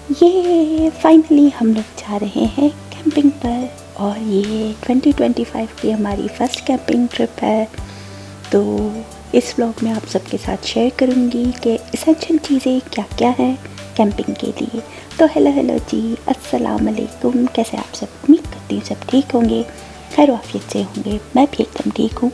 ये फाइनली हम लोग जा रहे हैं कैंपिंग पर और ये 2025 की हमारी फर्स्ट कैंपिंग ट्रिप है। तो इस व्लॉग में आप सबके साथ शेयर करूँगी कि एसेंशियल चीज़ें क्या क्या हैं कैंपिंग के लिए। तो हेलो जी, अस्सलाम वालेकुम। कैसे आप सब? उम्मीद करती हूँ सब ठीक होंगे, खैर आफियत से होंगे। मैं भी एकदम ठीक हूँ।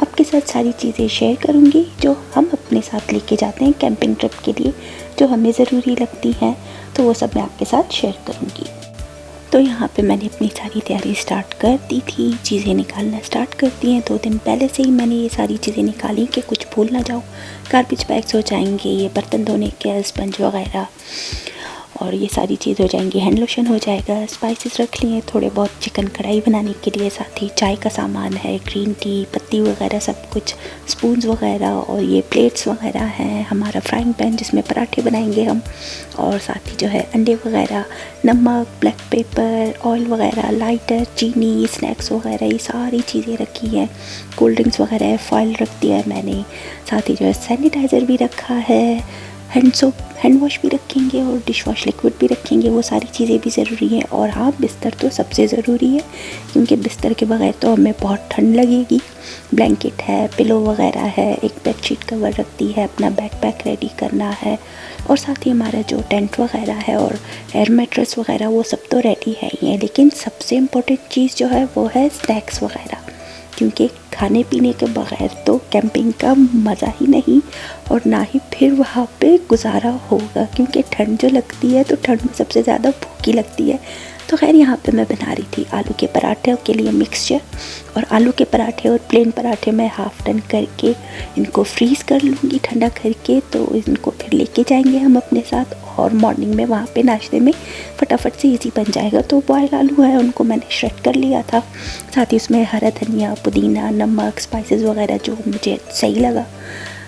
आपके साथ सारी चीज़ें शेयर करूँगी जो हम अपने साथ लेके जाते हैं कैंपिंग ट्रिप के लिए, जो हमें ज़रूरी लगती हैं, तो वो सब मैं आपके साथ शेयर करूँगी। तो यहाँ पे मैंने अपनी सारी तैयारी स्टार्ट कर दी थी, चीज़ें निकालना स्टार्ट कर दी हैं। 2 दिन पहले से ही मैंने ये सारी चीज़ें निकाली कि कुछ भूल ना जाऊँ। गार्बेज बैग्स हो जाएंगे, ये बर्तन धोने के स्पंज वगैरह, और ये सारी चीज़ हो जाएंगी। हैंड लोशन हो जाएगा, स्पाइसेस रख लिए थोड़े बहुत चिकन कढ़ाई बनाने के लिए, साथ ही चाय का सामान है, ग्रीन टी, पत्ती वगैरह सब कुछ, स्पून्स वगैरह, और ये प्लेट्स वगैरह हैं, हमारा फ्राइंग पैन जिसमें पराठे बनाएंगे हम, और साथ ही जो है अंडे वगैरह, नमक, ब्लैक पेपर, ऑयल वगैरह, लाइटर, चीनी, स्नैक्स वगैरह, ये सारी चीज़ें रखी हैं। कोल्ड ड्रिंक्स वगैरह है, फॉयल रख दिया है मैंने। साथ ही जो है सैनिटाइज़र भी रखा है, हैंड सोप, हैंड वॉश भी रखेंगे, और डिश वॉश लिक्विड भी रखेंगे। वो सारी चीज़ें भी ज़रूरी हैं। और हाँ, बिस्तर तो सबसे ज़रूरी है, क्योंकि बिस्तर के बगैर तो हमें बहुत ठंड लगेगी। ब्लैंकेट है, पिलो वगैरह है, एक बेडशीट कवर रखती है, अपना बैकपैक रेडी करना है, और साथ ही हमारा जो टेंट वगैरह है और एयर मैट्रेस वगैरह, वो सब तो रेडी है ही है। लेकिन सबसे इम्पोर्टेंट चीज़ जो है वो है स्नैक्स वगैरह, क्योंकि खाने पीने के बगैर तो कैंपिंग का मज़ा ही नहीं, और ना ही फिर वहाँ पे गुजारा होगा, क्योंकि ठंड जो लगती है तो ठंड में सबसे ज़्यादा भूख लगती है। तो खैर यहाँ पे मैं बना रही थी आलू के पराठे के लिए मिक्सचर, और आलू के पराठे और प्लेन पराठे मैं हाफ़ टन करके इनको फ्रीज़ कर लूँगी ठंडा करके। तो इनको फिर लेके जाएंगे हम अपने साथ, और मॉर्निंग में वहाँ पे नाश्ते में फटाफट से इजी बन जाएगा। तो बॉयल आलू है, उनको मैंने श्रेड कर लिया था। साथ ही उसमें हरा धनिया, पुदीना, नमक, स्पाइसेस वगैरह जो मुझे सही लगा,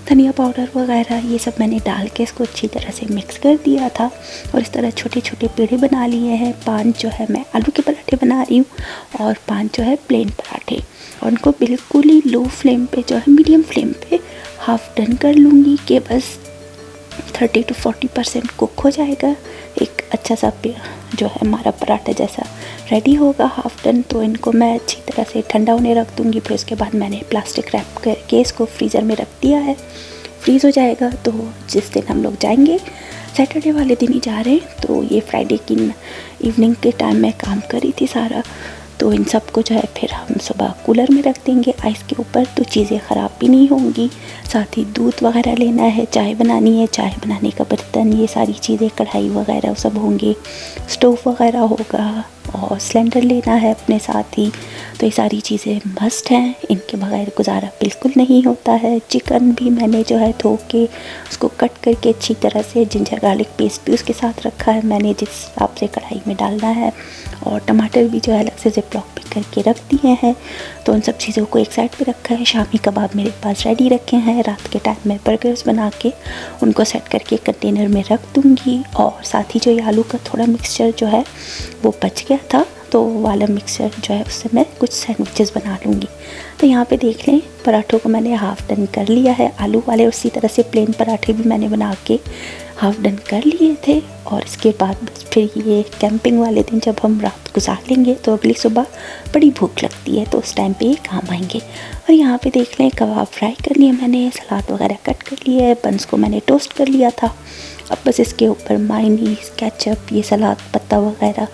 धनिया पाउडर वगैरह, ये सब मैंने डाल के इसको अच्छी तरह से मिक्स कर दिया था। और इस तरह छोटे छोटे पेड़े बना लिए हैं। 5 जो है मैं आलू के पराठे बना रही हूँ, और 5 जो है प्लेन पराठे, और उनको बिल्कुल ही लो फ्लेम पे, जो है मीडियम फ्लेम पे हाफ़ डन कर लूँगी कि बस 30 to 40% कुक हो जाएगा। एक अच्छा सा जो है हमारा पराठा जैसा रेडी होगा हाफ़ डन। तो इनको मैं अच्छी तरह से ठंडा होने रख दूँगी। फिर उसके बाद मैंने प्लास्टिक रैप करके इसको फ्रीज़र में रख दिया है, फ्रीज़ हो जाएगा। तो जिस दिन हम लोग जाएंगे, सैटरडे वाले दिन ही जा रहे हैं, तो ये फ्राइडे की इवनिंग के टाइम में काम करी थी सारा। तो इन सब को जो है फिर हम सुबह कूलर में रख देंगे आइस के ऊपर, तो चीज़ें ख़राब भी नहीं होंगी। साथ ही दूध वगैरह लेना है, चाय बनानी है, चाय बनाने का बर्तन, ये सारी चीज़ें, कढ़ाई वगैरह सब होंगे, स्टोव वगैरह होगा, और सिलेंडर लेना है अपने साथ ही। तो ये सारी चीज़ें मस्ट हैं, इनके बगैर गुजारा बिल्कुल नहीं होता है। चिकन भी मैंने जो है धो के उसको कट करके अच्छी तरह से, जिंजर गार्लिक पेस्ट भी उसके साथ रखा है मैंने, जिस हिसाब से कढ़ाई में डालना है। और टमाटर भी जो है अलग से जिप लॉक पे करके रख दिए हैं। तो उन सब चीज़ों को एक साइड पे रखा है। शामी कबाब मेरे पास रेडी रखे हैं। रात के टाइम में बर्गर्स बना के उनको सेट करके कंटेनर में रख दूँगी। और साथ ही जो ये आलू का थोड़ा मिक्सचर जो है वो बच गया था, तो वाला मिक्सचर जो है उससे मैं कुछ सैंडविचेस बना लूँगी। तो यहाँ पे देख लें, पराठों को मैंने हाफ़ डन कर लिया है, आलू वाले। उसी तरह से प्लेन पराठे भी मैंने बना के हाफ़ डन कर लिए थे। और इसके बाद बस फिर ये कैंपिंग वाले दिन जब हम रात गुजार लेंगे, तो अगली सुबह बड़ी भूख लगती है, तो उस टाइम पे ये काम आएंगे। और यहाँ पे देख लें, कबाब फ्राई कर लिए मैंने, सलाद वगैरह कट कर लिया है, बंस को मैंने टोस्ट कर लिया था। अब बस इसके ऊपर मायोनीज़, केचप, ये सलाद पत्ता वगैरह,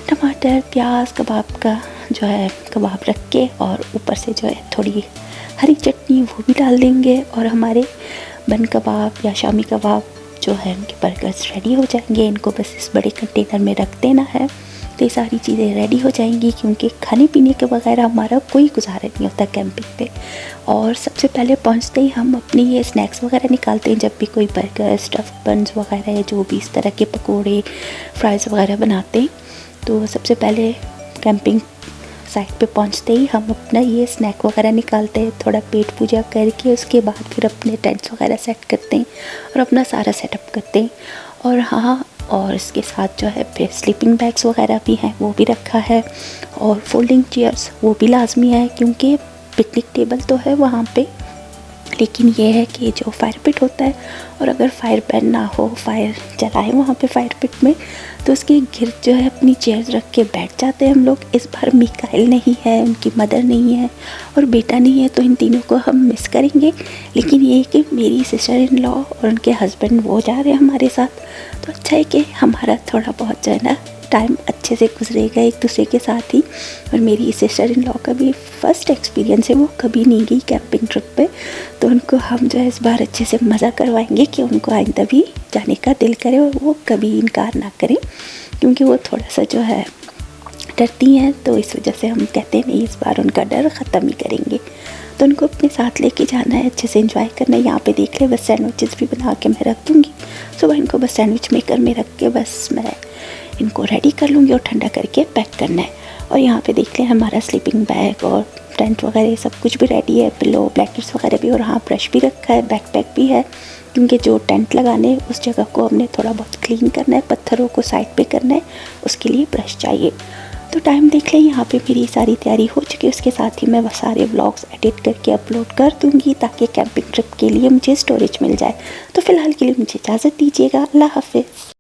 टमाटर, प्याज, कबाब का जो है कबाब रख के, और ऊपर से जो है थोड़ी हरी चटनी वो भी डाल देंगे। और हमारे बन कबाब या शामी कबाब जो है, उनके बर्गर्स रेडी हो जाएंगे। इनको बस इस बड़े कंटेनर में रख देना है, तो ये सारी चीज़ें रेडी हो जाएंगी, क्योंकि खाने पीने के बगैर हमारा कोई गुजारा नहीं होता कैंपिंग पे। और सबसे पहले पहुंचते ही हम अपनी ये स्नैक्स वगैरह निकालते हैं। जब भी कोई बर्गर, स्टफ बन्स वगैरह है, जो भी इस तरह के पकोड़े, फ्राइज़ वगैरह बनाते हैं, तो सबसे पहले कैंपिंग साइट पे पहुंचते ही हम अपना ये स्नैक वगैरह निकालते हैं। थोड़ा पेट पूजा करके उसके बाद फिर अपने टेंट्स वगैरह सेट करते हैं और अपना सारा सेटअप करते हैं। और हाँ, और इसके साथ जो है फिर स्लीपिंग बैग्स वगैरह भी हैं, वो भी रखा है। और फोल्डिंग चेयर्स वो भी लाजमी है, क्योंकि पिकनिक टेबल तो है वहाँ पे, लेकिन ये है कि जो फायर पिट होता है, और अगर फायर पैन ना हो, फायर जलाए वहाँ पे फायर पिट में, तो उसके गिर्द जो है अपनी चेयर्स रख के बैठ जाते हैं हम लोग। इस बार मिकाइल नहीं है, उनकी मदर नहीं है और बेटा नहीं है, तो इन तीनों को हम मिस करेंगे। लेकिन ये है कि मेरी सिस्टर इन लॉ और उनके हस्बैंड वो जा रहे हैं हमारे साथ, तो अच्छा है कि हमारा थोड़ा बहुत जो है ना टाइम अच्छे से गुजरेगा एक दूसरे के साथ ही। और मेरी सिस्टर इन लॉ का भी फर्स्ट एक्सपीरियंस है, वो कभी नहीं गई कैंपिंग ट्रिप पे, तो उनको हम जो है इस बार अच्छे से मज़ा करवाएंगे कि उनको आइंदा भी जाने का दिल करे और वो कभी इनकार ना करें, क्योंकि वो थोड़ा सा जो है डरती हैं, तो इस वजह से हम कहते हैं नहीं, इस बार उनका डर ख़त्म ही करेंगे। तो उनको अपने साथ लेके जाना है, अच्छे से एंजॉय करना है। यहाँ पे देख ले, बस सैंडविचेस भी बना के मैं रख दूँगी। सुबह इनको बस सैंडविच मेकर में रख के बस मैं इनको रेडी कर लूँगी और ठंडा करके पैक करना है। और यहाँ पे देख लें, हमारा स्लीपिंग बैग और टेंट वगैरह सब कुछ भी रेडी है, पिलो ब्लैंकेट्स वगैरह भी, और हाँ ब्रश भी रखा है, बैकपैक भी है, क्योंकि जो टेंट लगाने उस जगह को हमने थोड़ा बहुत क्लीन करना है, पत्थरों को साइड पे करना है, उसके लिए ब्रश चाहिए। तो टाइम देख लें, यहाँ पे मेरी सारी तैयारी हो चुकी है। उसके साथ ही मैं वो सारे व्लॉग्स एडिट करके अपलोड कर दूँगी, ताकि कैंपिंग ट्रिप के लिए मुझे स्टोरेज मिल जाए। तो फ़िलहाल के लिए मुझे इजाज़त दीजिएगा। अल्लाह हाफ़िज़।